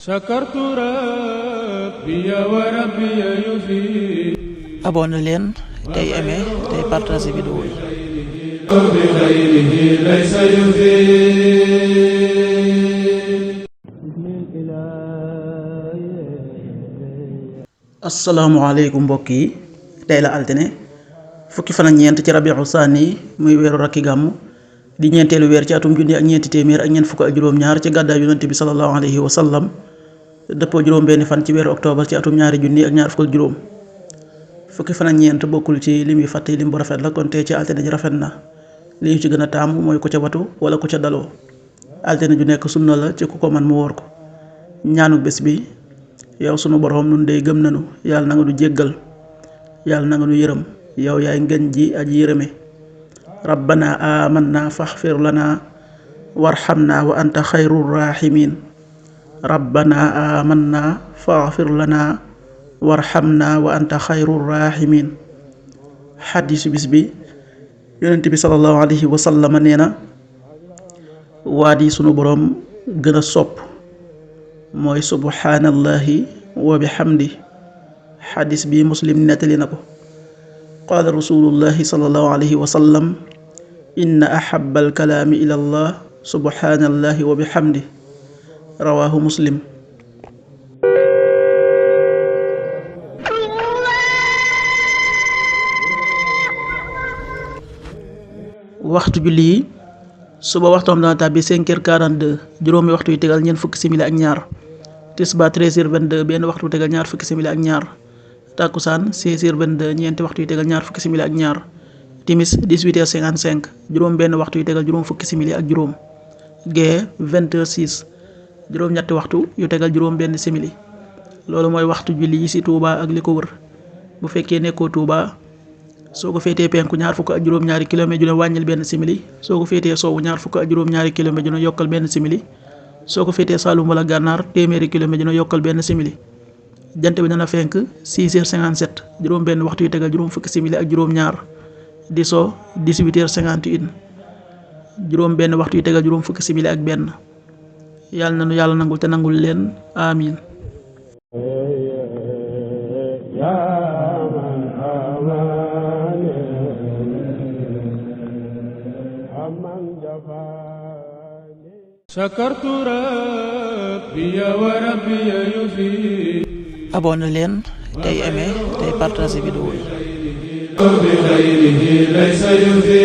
sakartu rabbi wa rabbi yufi. abonné leen tey aimé tey partagé vidéo yi. bi xayrihi laysa yufi. asalaamaaleykum mbokk yi, tey la altine fukki fan ak ñeent ci rabiu saani muy weeru rakki gàmmu di ñeenteelu weer ci atum junni ak ñeenti téeméer ak ñeent fukk ak juróom-ñaar ci gàddaay yonent bi sallallahu alayhi wa sallam dëppoo juróom benn fan ci weeru octobre ci atum ñaari junni ak ñaar fukk ak juróom. fukki fan ak ñeent bokkul ci lim yi fàtte lim bu rafet la, kon tey ci altine ji rafet na. li ñu ci gën a taamu mooy ku ca watu wala ku ca daloo. altine ju nekk sunna la ci ku ko man mu woor ko. ñaanu bés bi: yow sunu borom nun dey gëm nanu, yàlla na nga nu jéggal, yàlla na nga nu yërëm, yow yaay ngën ji aji yërëme. rabbana amanna faxfir lana warxamna wa anta xayrur rahimin. rabbana amanna faxfir lana warxamna wa anta xayrur rahimin. xadiisu bis bi: yonent bi sallallahu alayhi wa sallam nee na waat yi sunu borom gën a sopp mooy subhaanallahi wa bihamdi. xadis bi muslim nettali na ko. qaala rasulullahi sallallahu alayhi wa sallam: inna ahabba alkalaami ila allah subhaanallahi wa bihamdi. rawaahu muslim. waxtu julli yi: suba waxtoom dana tàbbi 5h42, juróomi waxtu yu tegal ñeent fukki simili ak ñaar. tisbaar 13h22, benn waxtu yu tegal ñaar fukki simili ak ñaar. takkusaan 16h22, ñeenti waxtu yu tegal ñaar fukki simili ak ñaar. timis 18h55, juróom benn waxtu yu tegal juróom fukki simili ak juróom. gee 20h06, juróom ñetti waxtu yu tegal juróom benn simili. loolu mooy waxtu julli yi ci Touba ak li ko wër. bu fekkee nekkoo Touba, soo ko féetee penku ñaar fukk ak juróom-ñaari kilomètre ju ne wàññil benn simili. soo ko féetee sowwu ñaar fukk ak juróom-ñaari kilomètre ju ne yokkal benn simili. soo ko féetee Saalum wala Gànnaar téeméeri kilomètre ju ne yokkal benn simili. jant bi dana fenk 6h57, juróom benn waxtu yu tegal juróom fukki simili ak juróom-ñaar. di so 18h51, juróom benn waxtu yu tegal juróom fukki simili ak benn. yàlla na nu yàlla nangul te nangul leen amiin. sakartu rabbi wa rabbi yufi. abonné leen tey aimé tey partagé vidéo yi. bi xayrihi laysa yufi.